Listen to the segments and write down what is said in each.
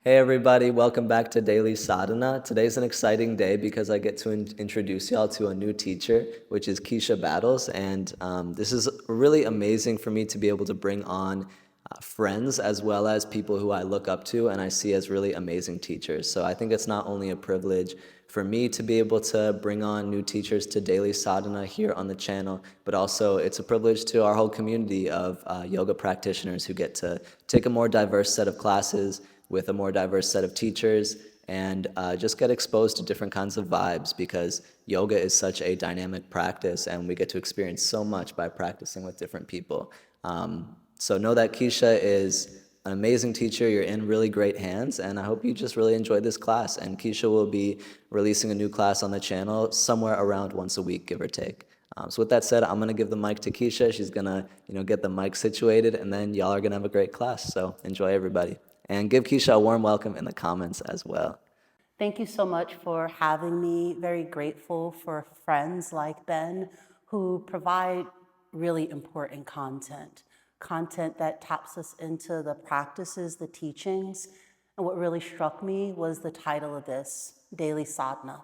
Hey everybody, welcome back to Daily Sadhana. Today's an exciting day because I get to introduce y'all to a new teacher, which is Kiesha Battles. And this is really amazing for me to be able to bring on friends as well as people who I look up to and I see as really amazing teachers. So I think it's not only a privilege for me to be able to bring on new teachers to Daily Sadhana here on the channel, but also it's a privilege to our whole community of yoga practitioners who get to take a more diverse set of classes with a more diverse set of teachers and just get exposed to different kinds of vibes because yoga is such a dynamic practice and we get to experience so much by practicing with different people. So know that Kiesha is an amazing teacher. You're in really great hands, and I hope you just really enjoy this class. And Kiesha will be releasing a new class on the channel somewhere around once a week, give or take. So with that said, I'm gonna give the mic to Kiesha. She's gonna, get the mic situated, and then y'all are gonna have a great class. So enjoy, everybody. And give Kiesha a warm welcome in the comments as well. Thank you so much for having me. Very grateful for friends like Ben who provide really important content that taps us into the practices, the teachings. And what really struck me was the title of this, Daily Sadhana,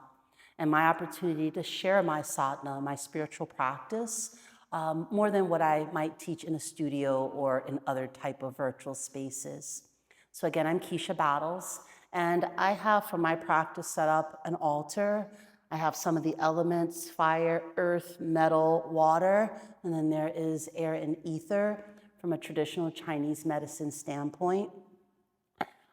and my opportunity to share my sadhana, my spiritual practice, more than what I might teach in a studio or in other type of virtual spaces. So again, I'm Kiesha Battles, and I have for my practice set up an altar. I have some of the elements: fire, earth, metal, water, and then there is air and ether from a traditional Chinese medicine standpoint.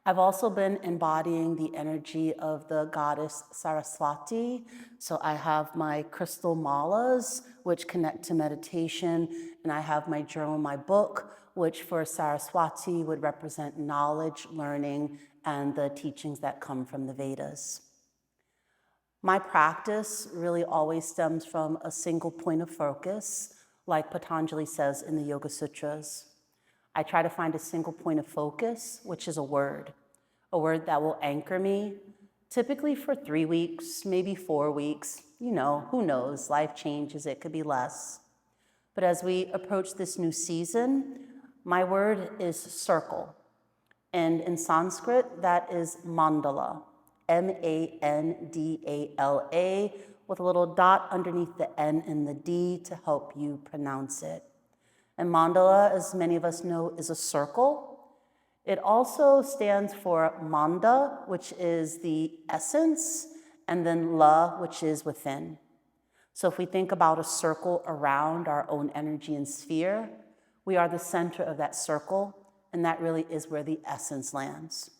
I've also been embodying the energy of the goddess Saraswati. So I have my crystal malas, which connect to meditation, and I have my journal, my book, which for Saraswati would represent knowledge, learning, and the teachings that come from the Vedas. My practice really always stems from a single point of focus, like Patanjali says in the Yoga Sutras. I try to find a single point of focus, which is a word that will anchor me, typically for 3 weeks, maybe 4 weeks. Who knows? Life changes, it could be less. But as we approach this new season, my word is circle. And in Sanskrit, that is mandala, M-A-N-D-A-L-A, with a little dot underneath the N and the D to help you pronounce it. And mandala, as many of us know, is a circle. It also stands for manda, which is the essence, and then la, which is within. So if we think about a circle around our own energy and sphere, we are the center of that circle, and that really is where the essence lands.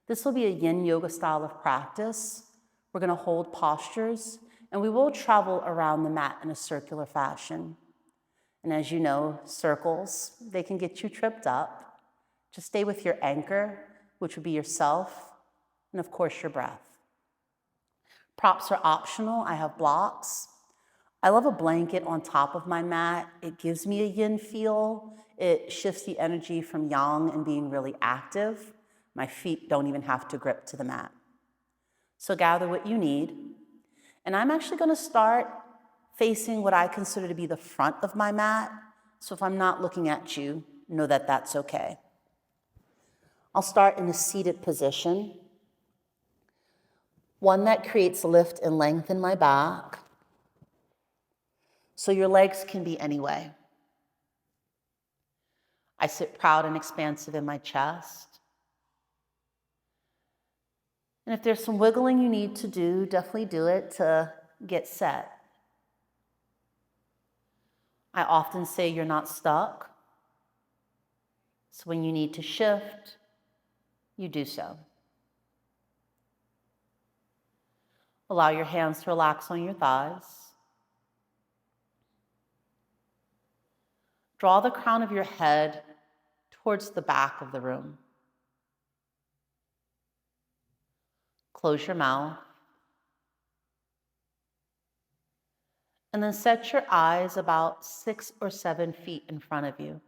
This will be a yin yoga style of practice. We're going to hold postures, and we will travel around the mat in a circular fashion. And as you know, circles, they can get you tripped up. Just stay with your anchor, which would be yourself, and of course your breath. Props are optional. I have blocks. I love a blanket on top of my mat. It gives me a yin feel. It shifts the energy from yang and being really active. My feet don't even have to grip to the mat. So gather what you need. And I'm actually going to start facing what I consider to be the front of my mat. So if I'm not looking at you, know that that's okay. I'll start in a seated position, one that creates lift and length in my back, so your legs can be any way. I sit proud and expansive in my chest. And if there's some wiggling you need to do, definitely do it to get set. I often say you're not stuck. So when you need to shift, you do so. Allow your hands to relax on your thighs. Draw the crown of your head towards the back of the room. Close your mouth. And then set your eyes about 6 or 7 feet in front of you.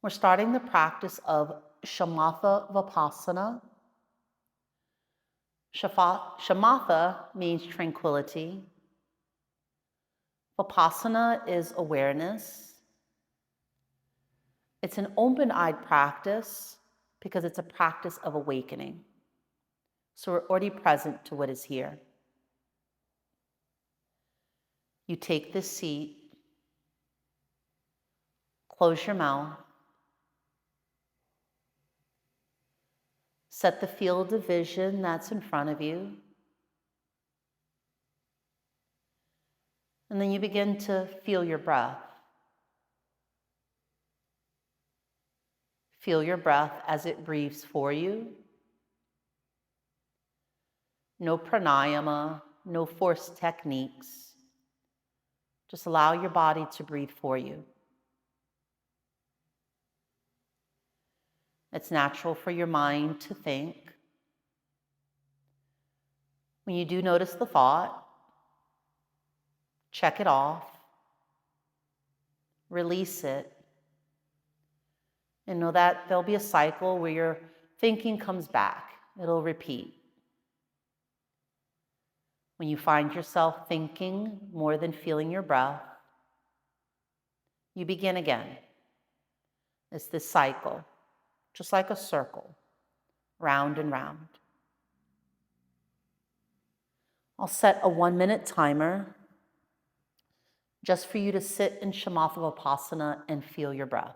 We're starting the practice of shamatha vipassana. Shamatha means tranquility. Vipassana is awareness. It's an open-eyed practice because it's a practice of awakening. So we're already present to what is here. You take this seat, close your mouth, set the field of vision that's in front of you, and then you begin to feel your breath. Feel your breath as it breathes for you. No pranayama, no forced techniques. Just allow your body to breathe for you. It's natural for your mind to think. When you do notice the thought, check it off, release it, and know that there'll be a cycle where your thinking comes back. It'll repeat. When you find yourself thinking more than feeling your breath, you begin again. It's this cycle, just like a circle, round and round. I'll set a 1-minute timer just for you to sit in Shamatha and feel your breath.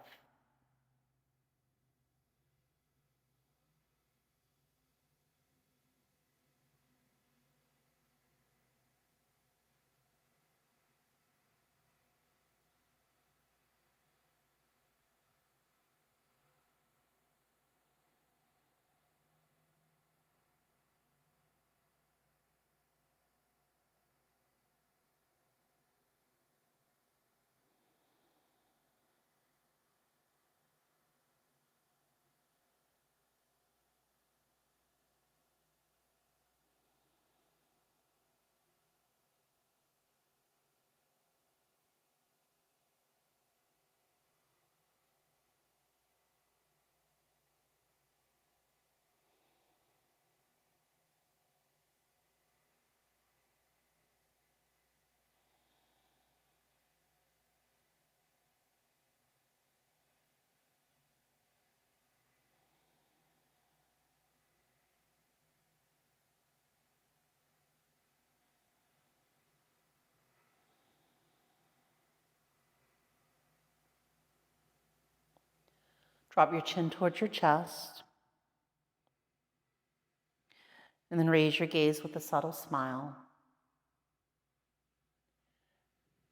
Drop your chin towards your chest. And then raise your gaze with a subtle smile.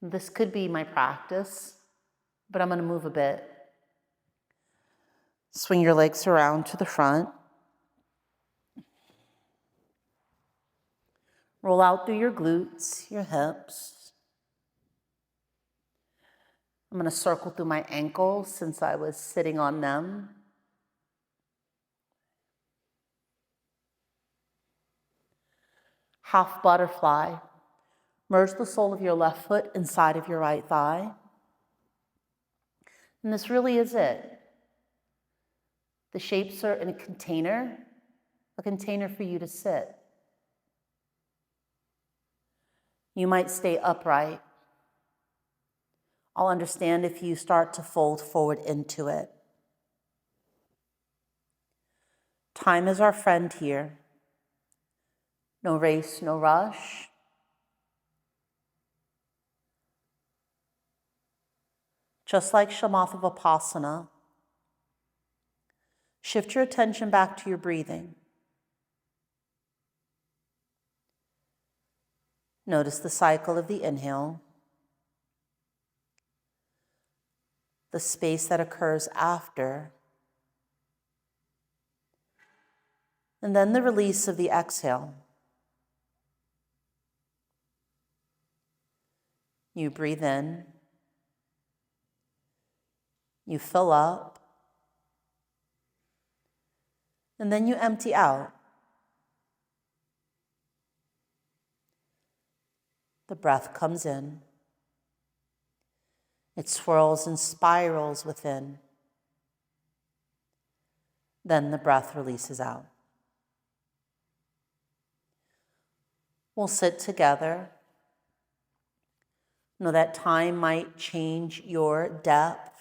This could be my practice, but I'm going to move a bit. Swing your legs around to the front. Roll out through your glutes, your hips. I'm going to circle through my ankles since I was sitting on them. Half butterfly. Merge the sole of your left foot inside of your right thigh. And this really is it. The shapes are in a container for you to sit. You might stay upright. I'll understand if you start to fold forward into it. Time is our friend here. No race, no rush. Just like Shamatha Vipassana, shift your attention back to your breathing. Notice the cycle of the inhale, the space that occurs after, and then the release of the exhale. You breathe in, you fill up, and then you empty out. The breath comes in. It swirls and spirals within. Then the breath releases out. We'll sit together. Know that time might change your depth.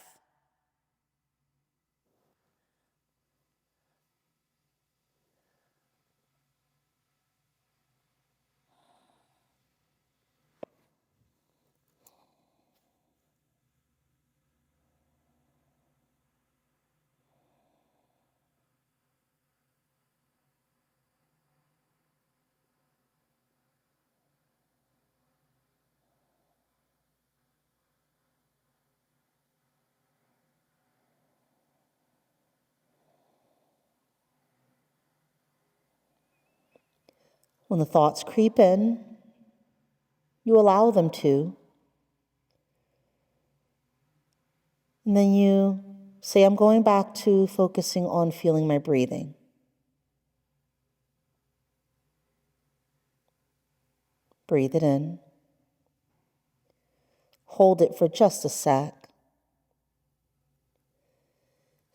When the thoughts creep in, you allow them to. And then you say, I'm going back to focusing on feeling my breathing. Breathe it in. Hold it for just a sec.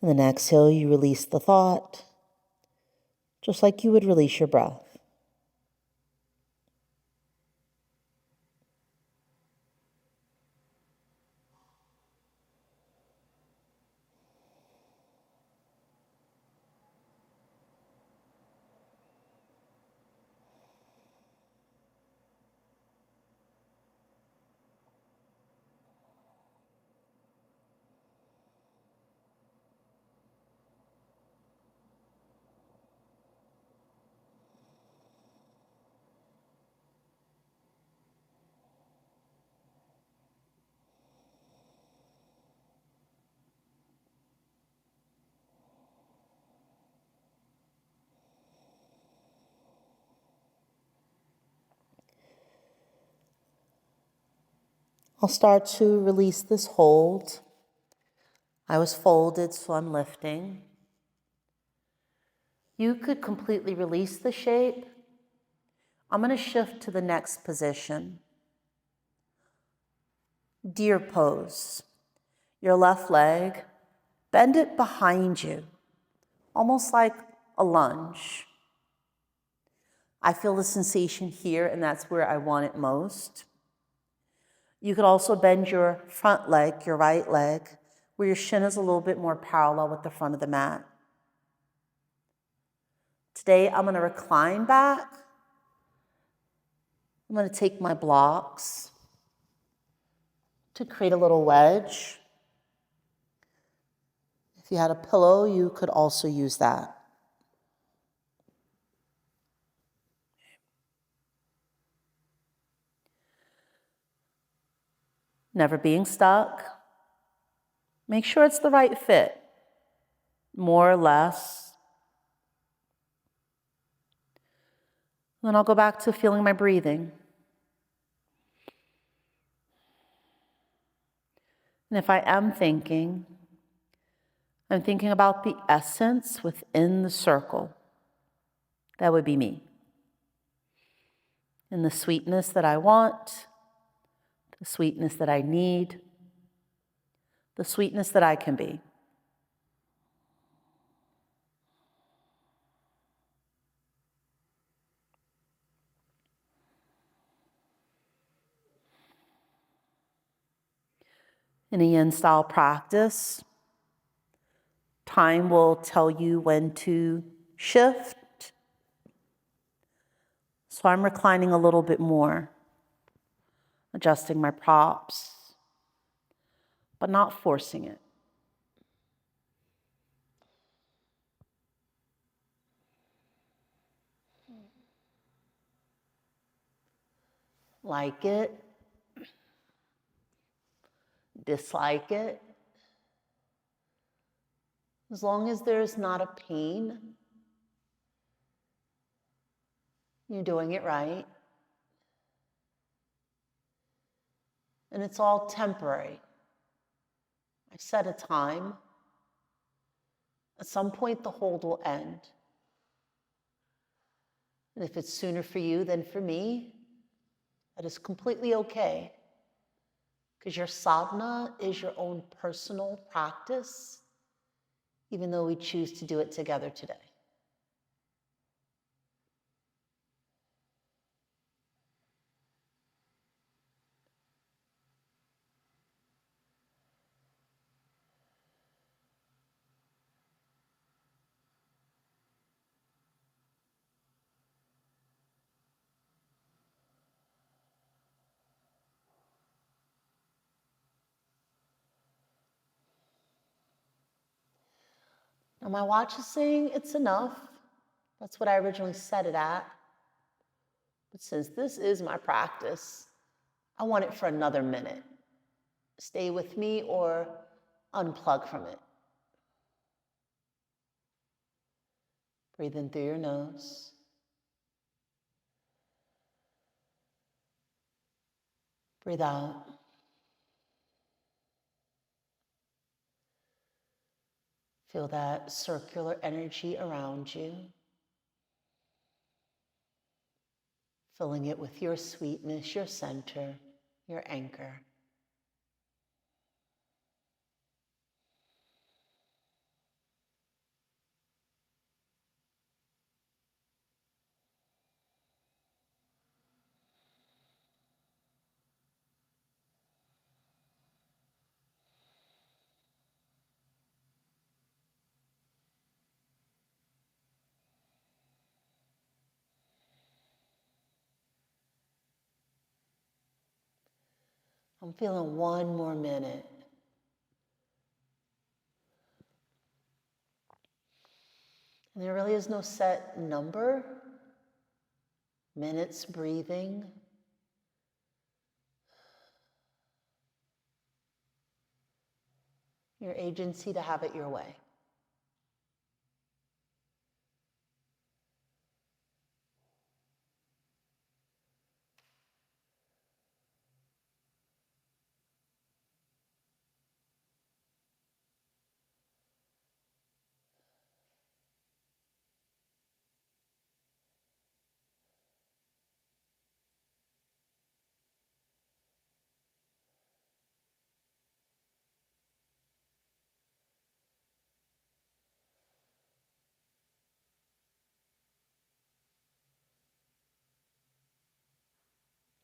And then exhale, you release the thought, just like you would release your breath. I'll start to release this hold. I was folded, so I'm lifting. You could completely release the shape. I'm going to shift to the next position. Deer pose. Your left leg, bend it behind you, almost like a lunge. I feel the sensation here, and that's where I want it most. You could also bend your front leg, your right leg, where your shin is a little bit more parallel with the front of the mat. Today, I'm going to recline back. I'm going to take my blocks to create a little wedge. If you had a pillow, you could also use that. Never being stuck. Make sure it's the right fit, more or less. Then I'll go back to feeling my breathing. And if I am thinking, I'm thinking about the essence within the circle. That would be me. And the sweetness that I want, the sweetness that I need, the sweetness that I can be. In a yin style practice, time will tell you when to shift. So I'm reclining a little bit more, adjusting my props, but not forcing it. Like it, dislike it. As long as there's not a pain, you're doing it right. And it's all temporary. I set a time. At some point, the hold will end. And if it's sooner for you than for me, that is completely okay. Because your sadhana is your own personal practice, even though we choose to do it together today. Now my watch is saying it's enough. That's what I originally set it at. But since this is my practice, I want it for another minute. Stay with me or unplug from it. Breathe in through your nose. Breathe out. Feel that circular energy around you, filling it with your sweetness, your center, your anchor. I'm feeling one more minute. And there really is no set number, minutes breathing. Your agency to have it your way.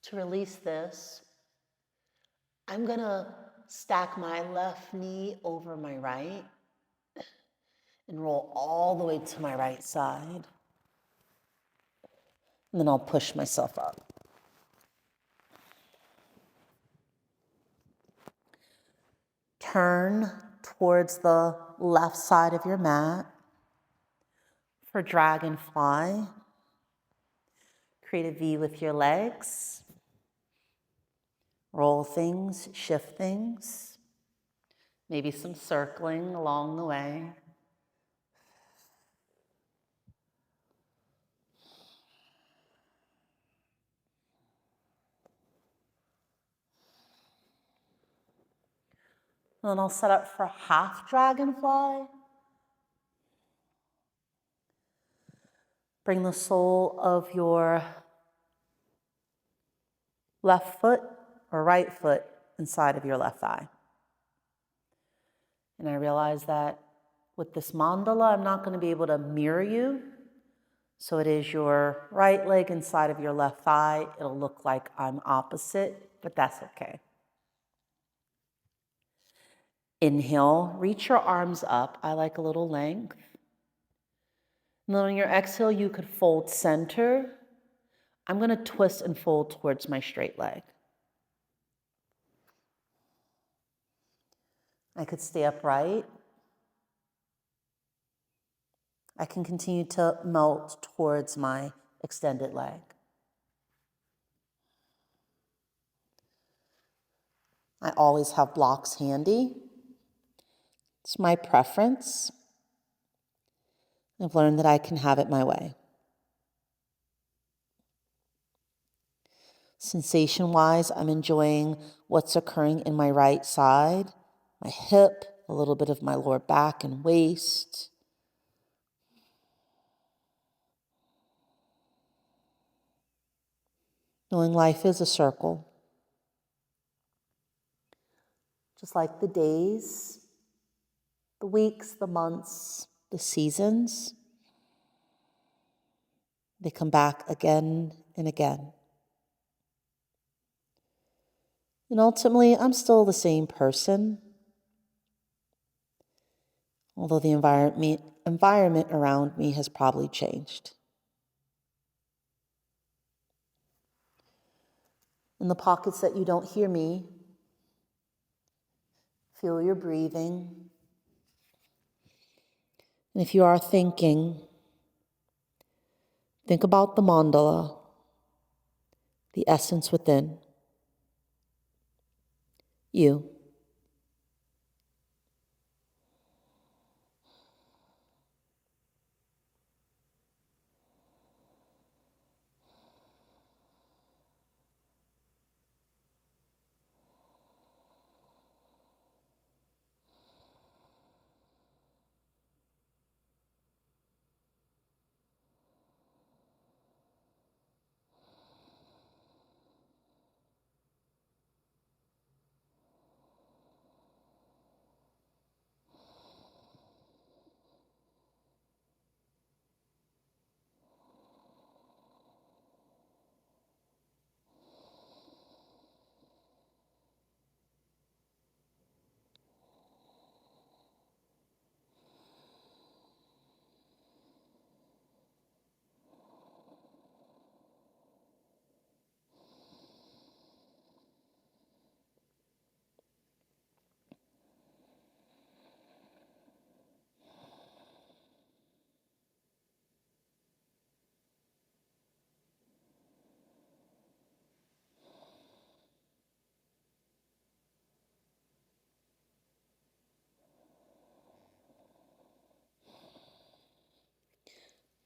To release this, I'm gonna stack my left knee over my right and roll all the way to my right side. And then I'll push myself up. Turn towards the left side of your mat for dragonfly. Create a V with your legs. Roll things, shift things. Maybe some circling along the way. And then I'll set up for half dragonfly. Bring the sole of your left foot or right foot inside of your left thigh. And I realize that with this mandala, I'm not going to be able to mirror you. So it is your right leg inside of your left thigh. It'll look like I'm opposite, but that's okay. Inhale, reach your arms up. I like a little length. And then on your exhale, you could fold center. I'm going to twist and fold towards my straight leg. I could stay upright. I can continue to melt towards my extended leg. I always have blocks handy. It's my preference. I've learned that I can have it my way. Sensation-wise, I'm enjoying what's occurring in my right side, my hip, a little bit of my lower back and waist. Knowing life is a circle. Just like the days, the weeks, the months, the seasons, they come back again and again. And ultimately, I'm still the same person, although the environment around me has probably changed. In the pockets that you don't hear me, feel your breathing. And if you are thinking, think about the mandala, the essence within you.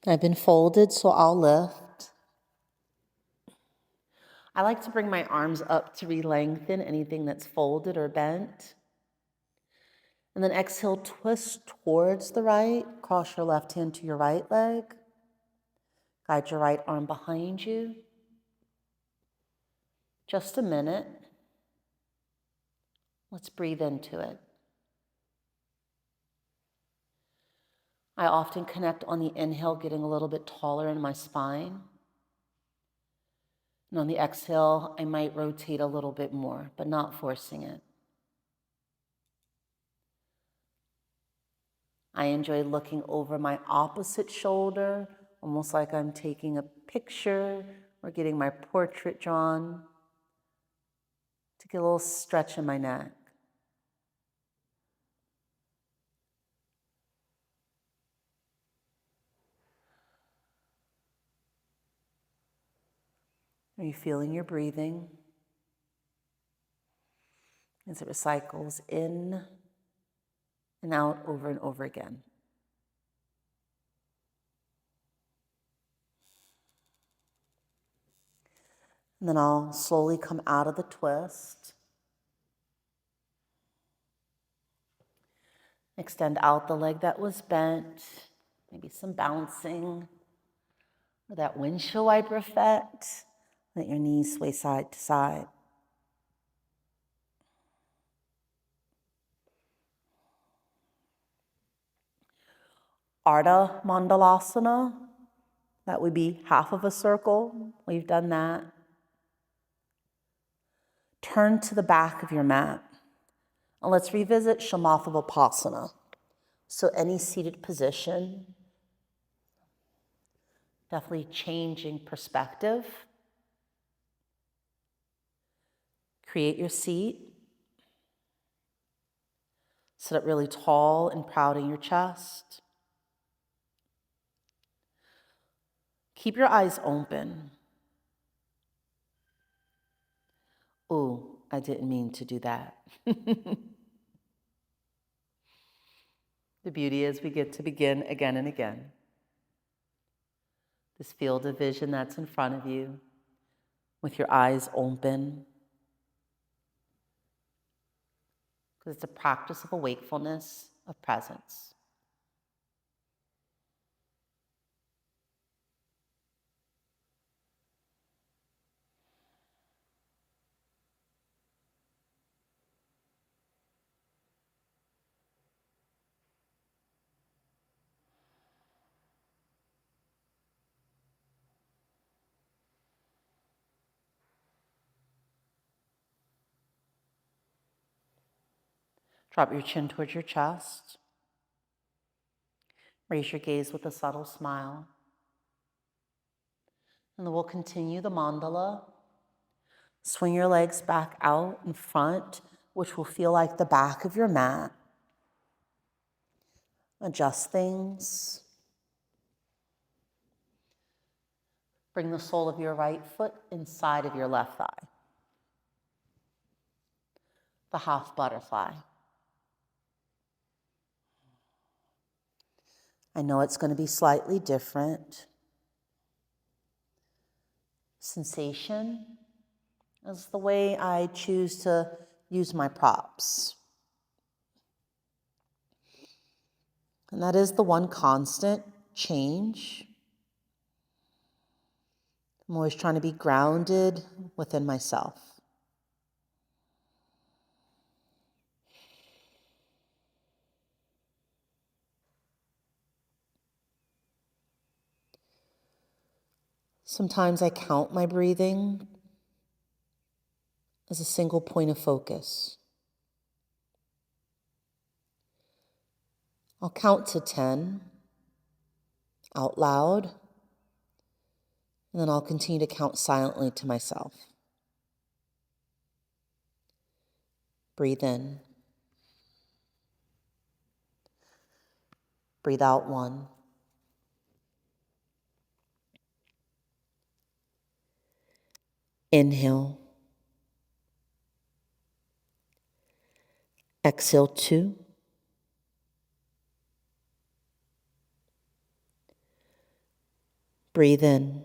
I've been folded, so I'll lift. I like to bring my arms up to re-lengthen anything that's folded or bent. And then exhale, twist towards the right. Cross your left hand to your right leg. Guide your right arm behind you. Just a minute. Let's breathe into it. I often connect on the inhale, getting a little bit taller in my spine. And on the exhale, I might rotate a little bit more, but not forcing it. I enjoy looking over my opposite shoulder, almost like I'm taking a picture or getting my portrait drawn, to get a little stretch in my neck. Are you feeling your breathing as it recycles in and out over and over again? And then I'll slowly come out of the twist. Extend out the leg that was bent, maybe some bouncing, or that windshield wiper effect. Let your knees sway side to side. Ardha Mandalasana, that would be half of a circle. We've done that. Turn to the back of your mat. And let's revisit Shamatha. So any seated position, definitely changing perspective. Create your seat. Sit up really tall and proud in your chest. Keep your eyes open. Ooh, I didn't mean to do that. The beauty is we get to begin again and again. This field of vision that's in front of you, with your eyes open. Because it's a practice of a wakefulness, of presence. Drop your chin towards your chest. Raise your gaze with a subtle smile. And then we'll continue the mandala. Swing your legs back out in front, which will feel like the back of your mat. Adjust things. Bring the sole of your right foot inside of your left thigh. The half butterfly. I know it's going to be slightly different. Sensation is the way I choose to use my props. And that is the one constant, change. I'm always trying to be grounded within myself. Sometimes I count my breathing as a single point of focus. I'll count to 10 out loud, and then I'll continue to count silently to myself. Breathe in. Breathe out 1. Inhale. Exhale 2. Breathe in.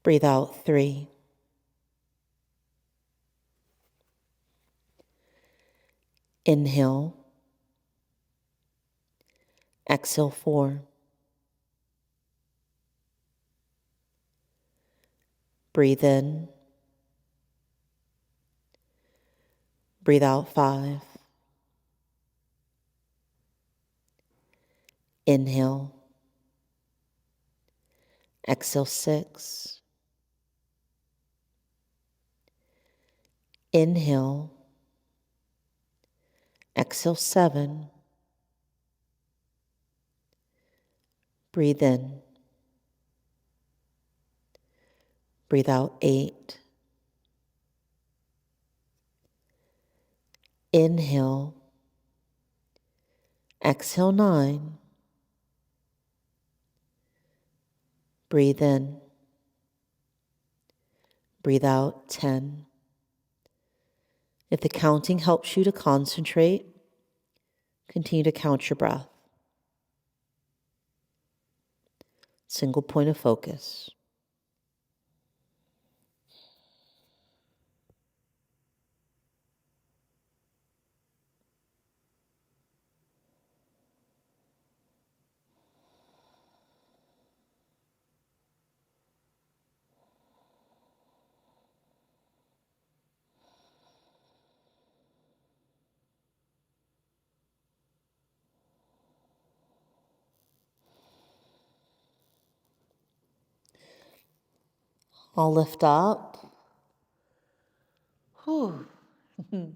Breathe out 3. Inhale. Exhale 4. Breathe in. Breathe out 5. Inhale. Exhale 6. Inhale. Exhale 7. Breathe in. Breathe out 8. Inhale. Exhale 9. Breathe in. Breathe out 10. If the counting helps you to concentrate, continue to count your breath. Single point of focus. I'll lift up. Whew. And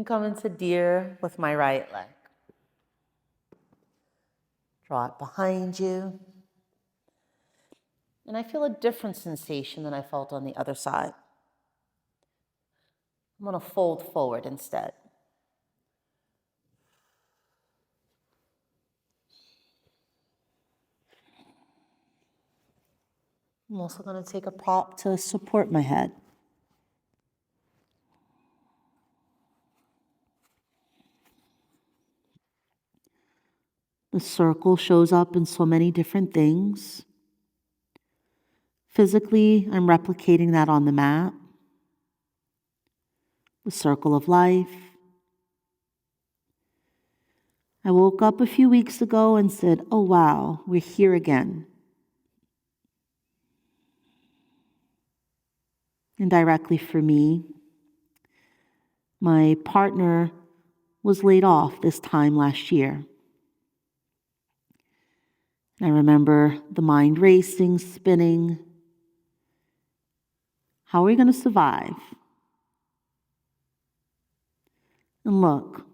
come into deer with my right leg. Draw it behind you. And I feel a different sensation than I felt on the other side. I'm going to fold forward instead. I'm also going to take a prop to support my head. The circle shows up in so many different things. Physically, I'm replicating that on the mat. The circle of life. I woke up a few weeks ago and said, oh wow, we're here again. And directly for me, my partner was laid off this time last year. I remember the mind racing, spinning. How are we going to survive? And look,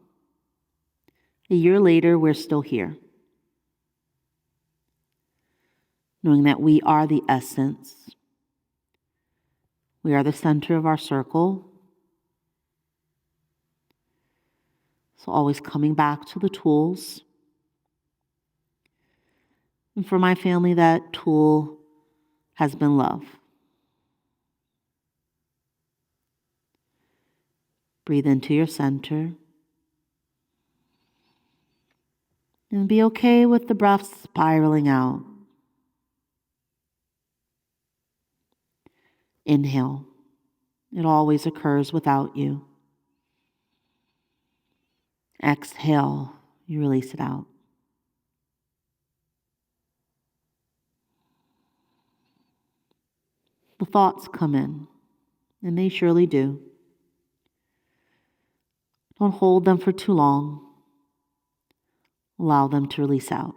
a year later, we're still here. Knowing that we are the essence. We are the center of our circle. So always coming back to the tools. And for my family, that tool has been love. Breathe into your center. And be okay with the breath spiraling out. Inhale. It always occurs without you. Exhale. You release it out. The thoughts come in, and they surely do. Don't hold them for too long. Allow them to release out.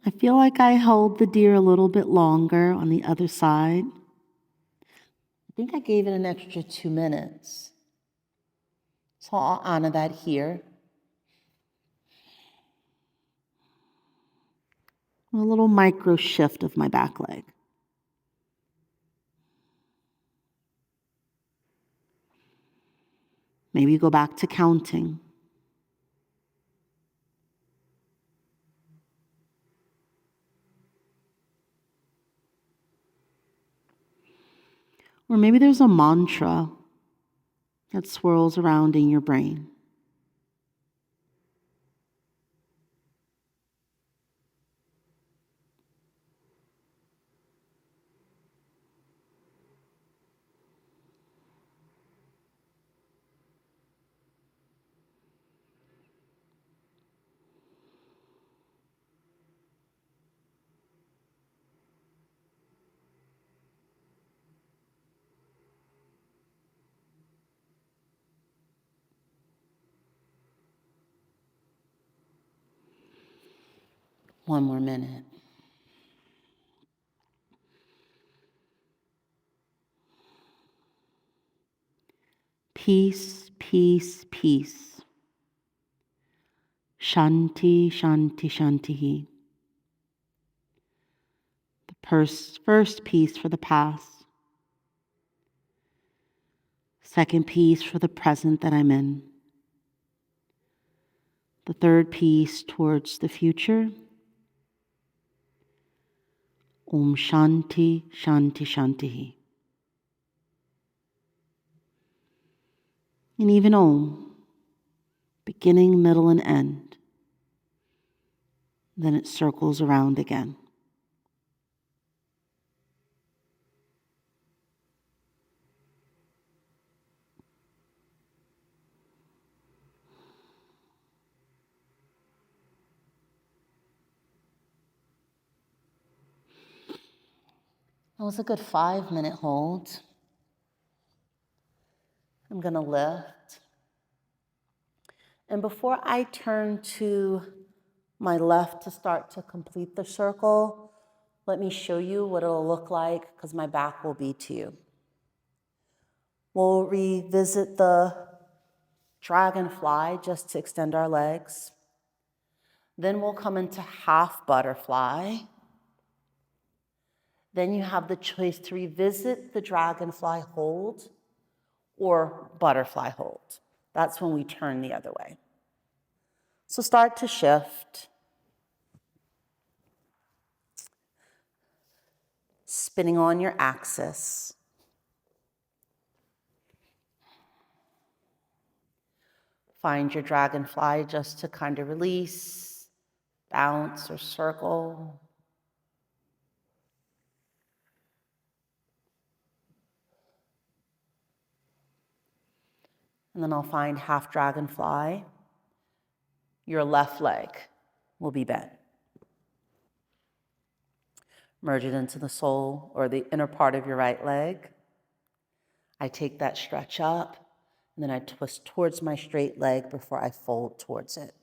I feel like I held the deer a little bit longer on the other side. I think I gave it an extra 2 minutes. So I'll honor that here. A little micro shift of my back leg. Maybe go back to counting. Or maybe there's a mantra that swirls around in your brain. One more minute. Peace, peace, peace. Shanti, shanti, shanti. The first piece for the past. Second piece for the present that I'm in. The third piece towards the future. Om Shanti, Shanti, Shanti. And even Om, beginning, middle, and end. Then it circles around again. That was a good 5-minute hold. I'm going to lift. And before I turn to my left to start to complete the circle, let me show you what it'll look like because my back will be to you. We'll revisit the dragonfly just to extend our legs. Then we'll come into half butterfly. Then you have the choice to revisit the dragonfly hold or butterfly hold. That's when we turn the other way. So start to shift. Spinning on your axis. Find your dragonfly just to kind of release, bounce, or circle. And then I'll find half dragonfly. Your left leg will be bent. Merge it into the sole or the inner part of your right leg. I take that stretch up, and then I twist towards my straight leg before I fold towards it.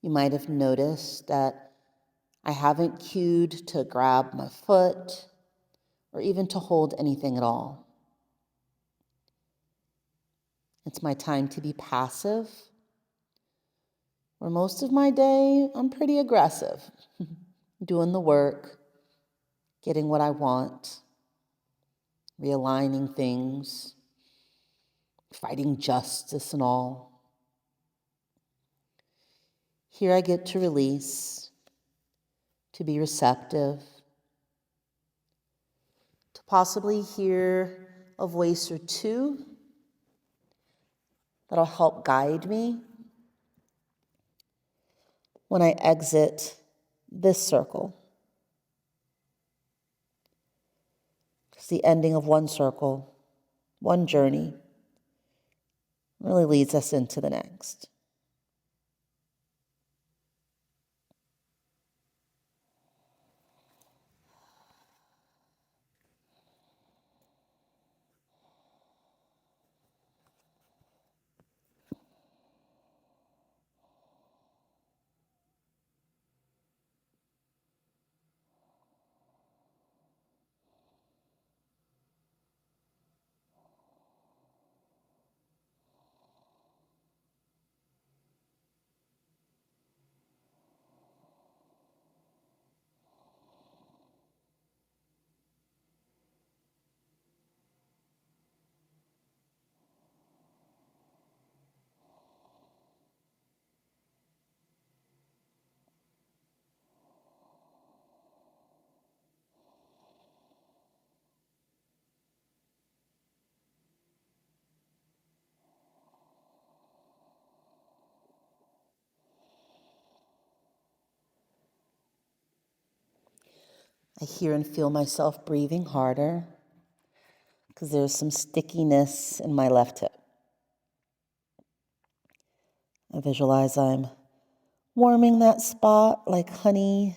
You might have noticed that I haven't cued to grab my foot or even to hold anything at all. It's my time to be passive. Where most of my day, I'm pretty aggressive, doing the work, getting what I want, realigning things, fighting justice and all. Here I get to release, to be receptive, to possibly hear a voice or two that'll help guide me when I exit this circle. It's the ending of one circle, one journey, really leads us into the next. I hear and feel myself breathing harder because there's some stickiness in my left hip. I visualize I'm warming that spot like honey,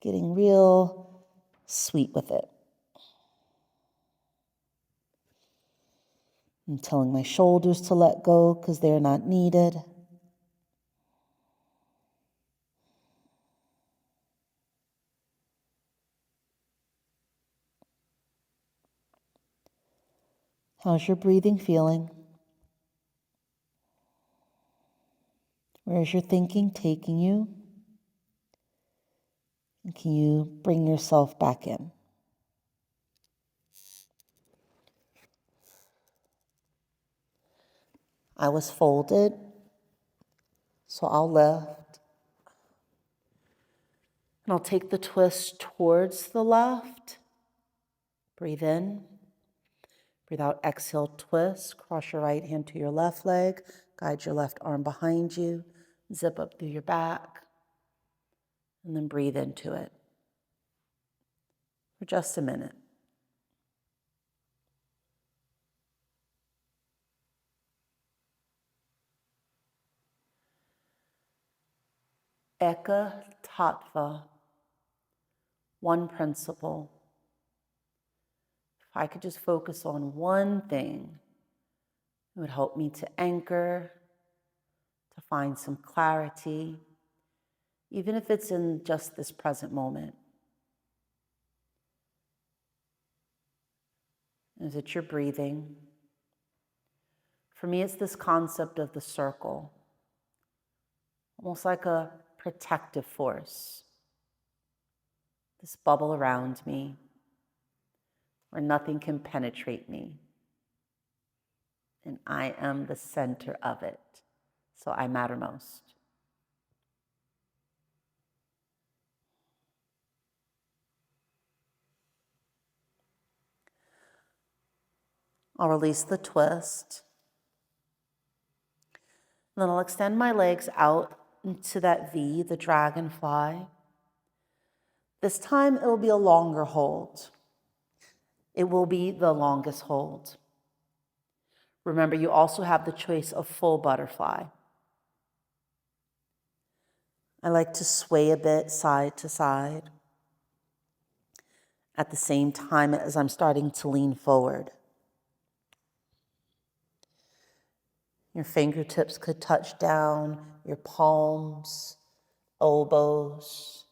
getting real sweet with it. I'm telling my shoulders to let go because they're not needed. How's your breathing feeling? Where's your thinking taking you? And can you bring yourself back in? I was folded, so I'll lift. And I'll take the twist towards the left. Breathe in. Breathe out, exhale, twist. Cross your right hand to your left leg. Guide your left arm behind you. Zip up through your back. And then breathe into it for just a minute. Eka Tattva, one principle. If I could just focus on one thing, it would help me to anchor, to find some clarity, even if it's in just this present moment. Is it your breathing? For me, it's this concept of the circle, almost like a protective force, this bubble around me where nothing can penetrate me. And I am the center of it, so I matter most. I'll release the twist. And then I'll extend my legs out into that V, the dragonfly. This time it will be a longer hold. It will be the longest hold. Remember, you also have the choice of full butterfly. I like to sway a bit side to side at the same time as I'm starting to lean forward. Your fingertips could touch down, your palms, elbows.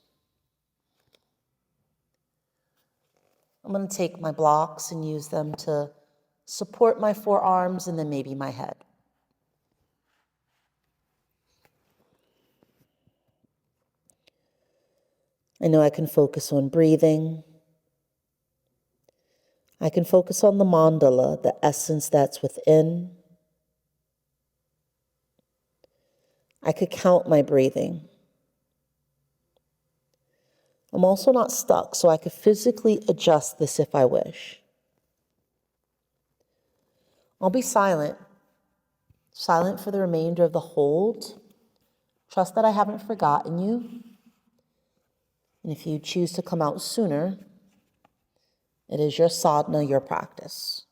I'm going to take my blocks and use them to support my forearms and then maybe my head. I know I can focus on breathing. I can focus on the mandala, the essence that's within. I could count my breathing. I'm also not stuck, so I could physically adjust this if I wish. I'll be silent for the remainder of the hold. Trust that I haven't forgotten you. And if you choose to come out sooner, it is your sadhana, your practice.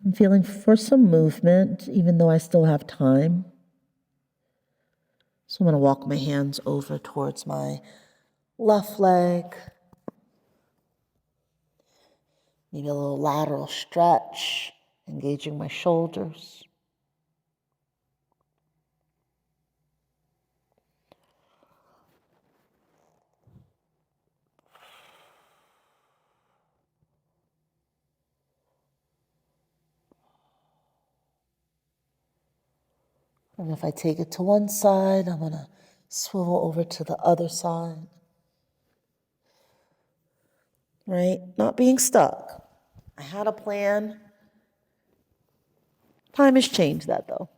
I'm feeling for some movement, even though I still have time. So I'm going to walk my hands over towards my left leg. Maybe a little lateral stretch, engaging my shoulders. And if I take it to one side, I'm going to swivel over to the other side. Right? Not being stuck. I had a plan. Time has changed that though.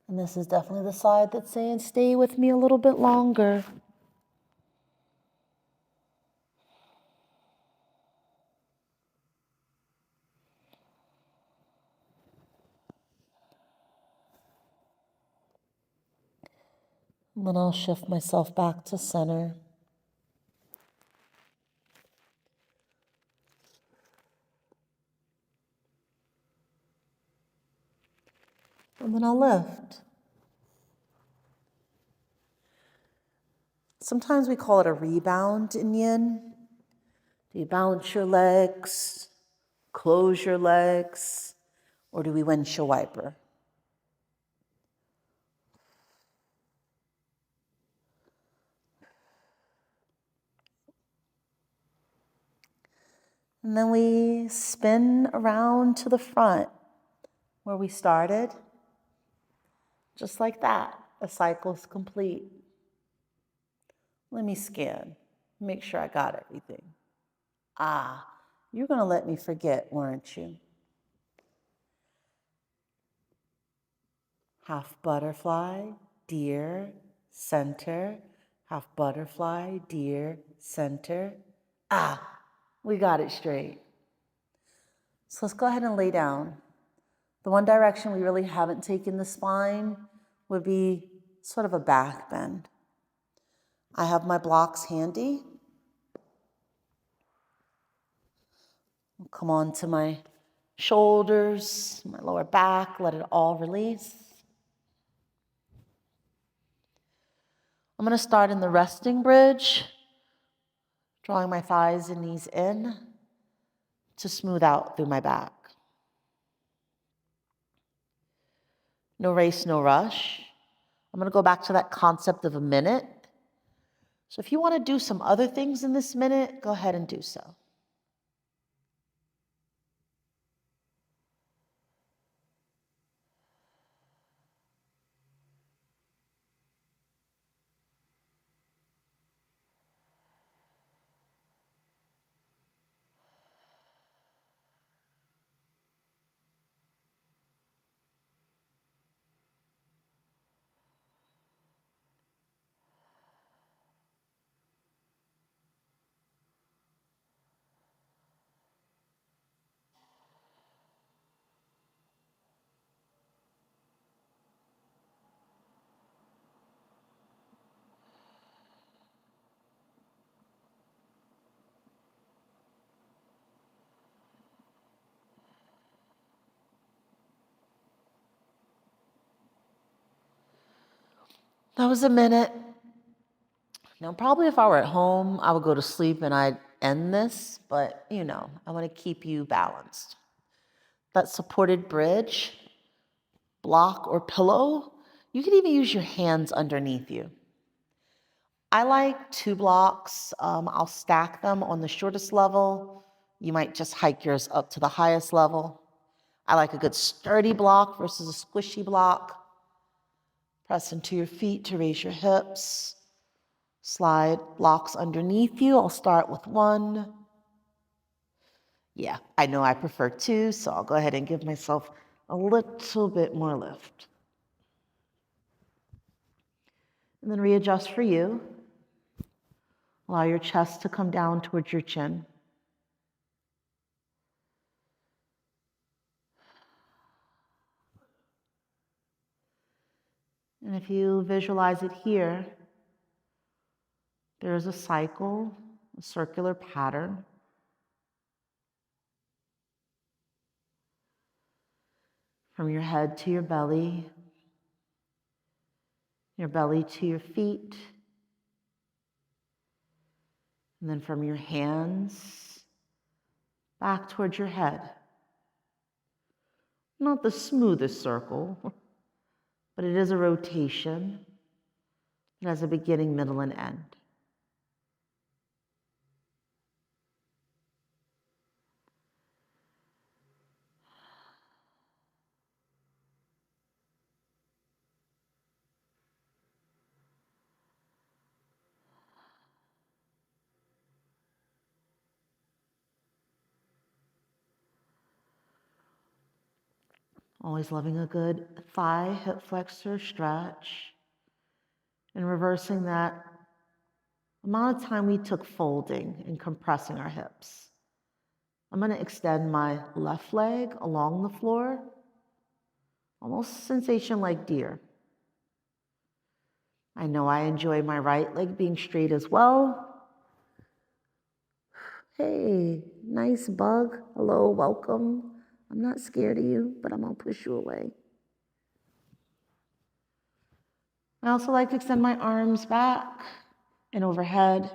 And this is definitely the side that's saying, stay with me a little bit longer. And then I'll shift myself back to center. And then I'll lift. Sometimes we call it a rebound in yin. Do you balance your legs, close your legs, or do we windshield wiper? And then we spin around to the front where we started. Just like that, a cycle's complete. Let me scan, make sure I got everything. You're gonna let me forget, weren't you? Half butterfly, deer, center. Half butterfly, deer, center. We got it straight. So let's go ahead and lay down. The one direction we really haven't taken the spine would be sort of a back bend. I have my blocks handy. I'll come on to my shoulders, my lower back, let it all release. I'm going to start in the resting bridge, drawing my thighs and knees in to smooth out through my back. No race, no rush. I'm going to go back to that concept of a minute. So if you want to do some other things in this minute, go ahead and do so. That was a minute. Now, probably if I were at home, I would go to sleep and I'd end this, but I want to keep you balanced. That supported bridge, block, or pillow, you can even use your hands underneath you. I like 2 blocks. I'll stack them on the shortest level. You might just hike yours up to the highest level. I like a good sturdy block versus a squishy block. Press into your feet to raise your hips. Slide blocks underneath you. I'll start with 1. Yeah, I know I prefer 2, so I'll go ahead and give myself a little bit more lift. And then readjust for you. Allow your chest to come down towards your chin. And if you visualize it here, there is a cycle, a circular pattern. From your head to your belly to your feet, and then from your hands back towards your head. Not the smoothest circle, but it is a rotation. It has a beginning, middle, and end. Always loving a good thigh, hip flexor stretch, and reversing that amount of time we took folding and compressing our hips. I'm going to extend my left leg along the floor, almost sensation like deer. I know I enjoy my right leg being straight as well. Hey, nice bug. Hello, welcome. I'm not scared of you, but I'm going to push you away. I also like to extend my arms back and overhead.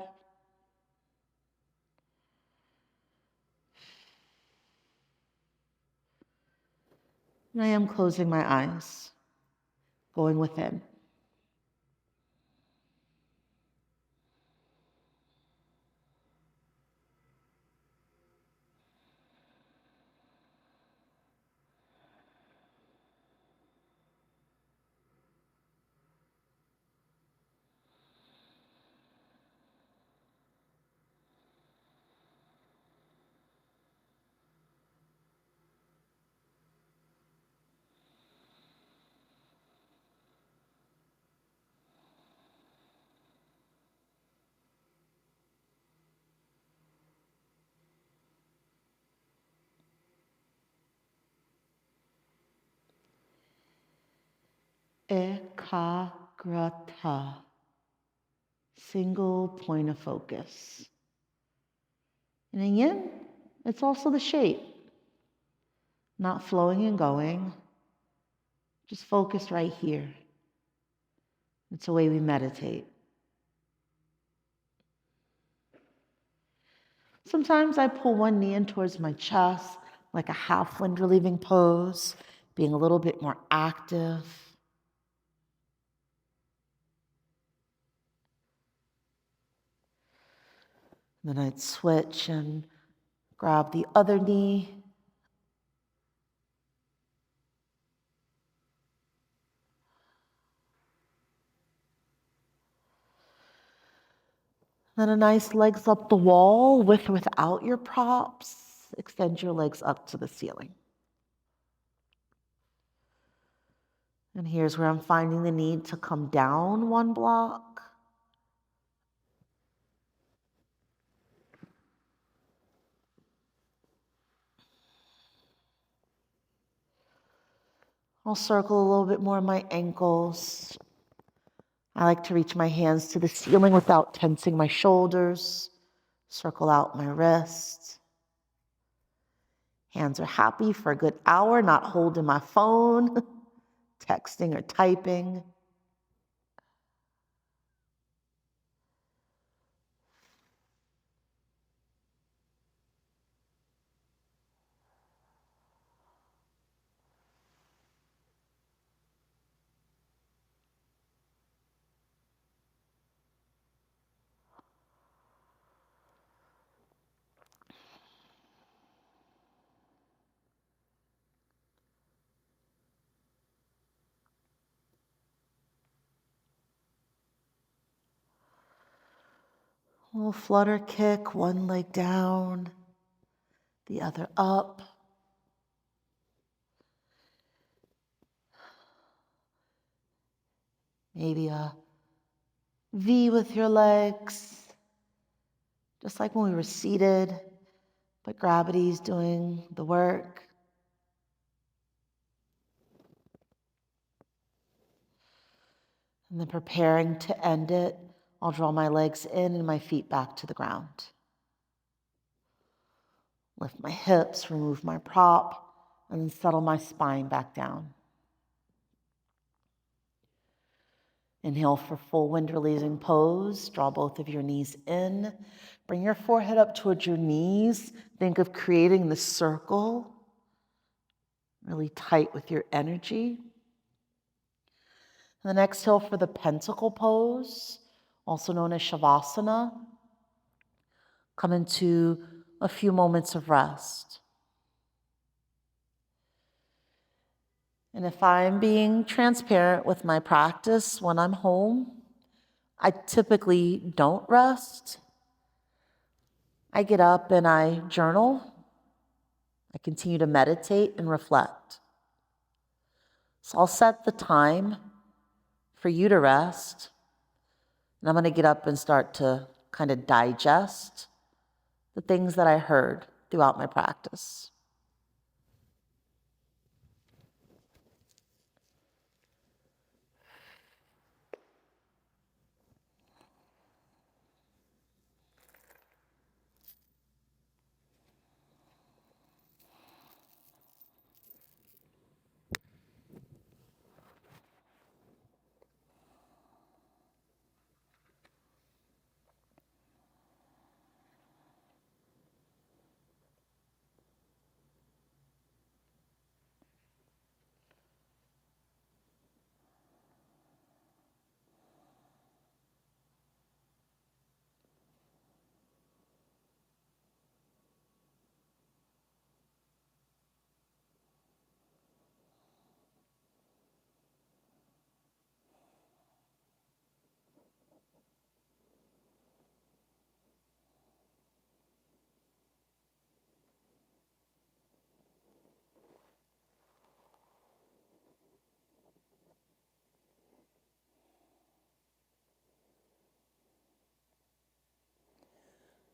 And I am closing my eyes, going within. Ekagrata, single point of focus. And again, it's also the shape, not flowing and going, just focused right here. It's the way we meditate. Sometimes I pull one knee in towards my chest, like a half wind relieving pose, being a little bit more active. Then I'd switch and grab the other knee. Then a nice legs up the wall with or without your props. Extend your legs up to the ceiling. And here's where I'm finding the need to come down one block. I'll circle a little bit more my ankles. I like to reach my hands to the ceiling without tensing my shoulders. Circle out my wrists. Hands are happy for a good hour, not holding my phone, texting or typing. A little flutter kick, one leg down, the other up. Maybe a V with your legs, just like when we were seated, but gravity's doing the work. And then preparing to end it, I'll draw my legs in and my feet back to the ground. Lift my hips, remove my prop, and then settle my spine back down. Inhale for full wind releasing pose. Draw both of your knees in. Bring your forehead up towards your knees. Think of creating the circle, really tight with your energy. And then exhale for the pentacle pose, also known as Shavasana. Come into a few moments of rest. And if I'm being transparent with my practice when I'm home, I typically don't rest. I get up and I journal. I continue to meditate and reflect. So I'll set the time for you to rest. And I'm going to get up and start to kind of digest the things that I heard throughout my practice.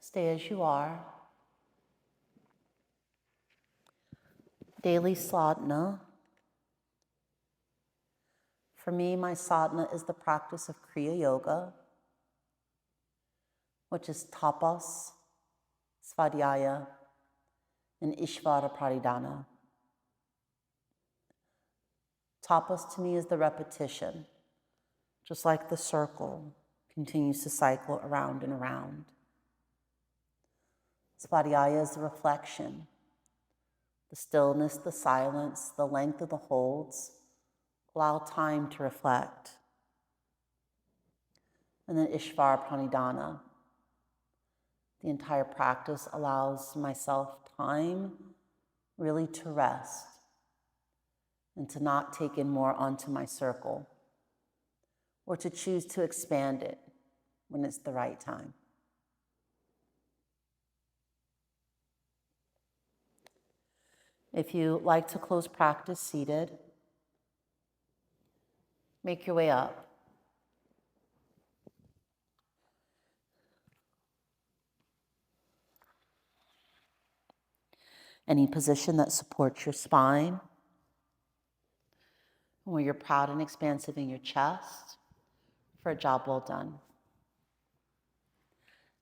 Stay as you are. Daily sadhana. For me, my sadhana is the practice of Kriya Yoga, which is tapas, svadhyaya, and Ishvara Pranidhana. Tapas to me is the repetition, just like the circle continues to cycle around and around. Svadhyaya is the reflection, the stillness, the silence, the length of the holds. Allow time to reflect. And then Ishvara Pranidhana. The entire practice allows myself time really to rest and to not take in more onto my circle, or to choose to expand it when it's the right time. If you like to close practice seated, make your way up. Any position that supports your spine, where you're proud and expansive in your chest for a job well done.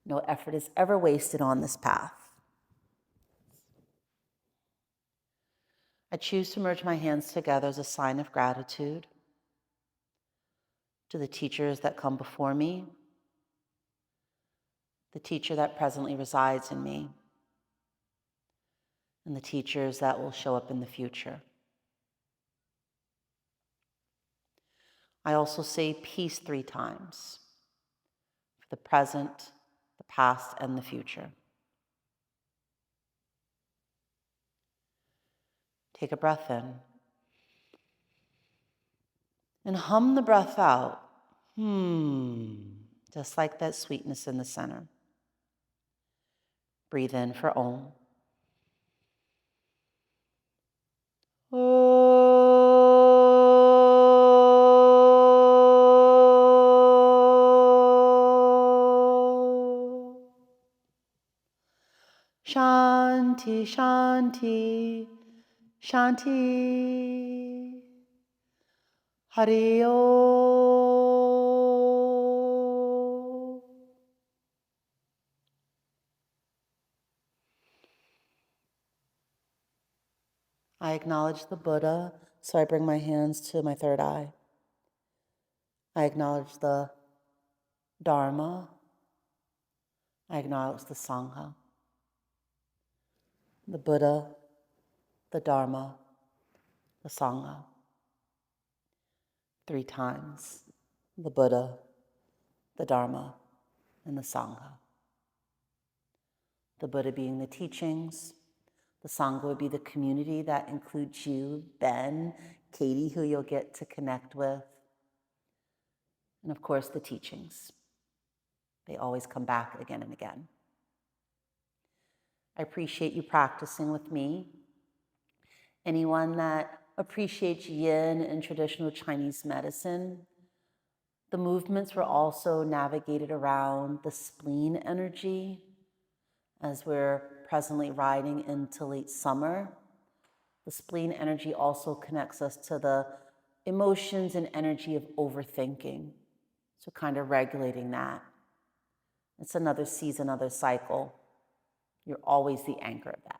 No effort is ever wasted on this path. I choose to merge my hands together as a sign of gratitude to the teachers that come before me, the teacher that presently resides in me, and the teachers that will show up in the future. I also say peace 3 times for the present, the past, and the future. Take a breath in and hum the breath out. Just like that sweetness in the center. Breathe in for Om. Om. Shanti, Shanti, Shanti. Hari Om. I acknowledge the Buddha, so I bring my hands to my third eye. I acknowledge the Dharma. I acknowledge the Sangha. The Buddha, the Dharma, the Sangha. 3 times. The Buddha, the Dharma, and the Sangha. The Buddha being the teachings. The Sangha would be the community that includes you, Ben, Katie, who you'll get to connect with. And of course, the teachings. They always come back again and again. I appreciate you practicing with me. Anyone that appreciates yin and traditional Chinese medicine, the movements were also navigated around the spleen energy as we're presently riding into late summer. The spleen energy also connects us to the emotions and energy of overthinking. So kind of regulating that. It's another season, another cycle. You're always the anchor of that.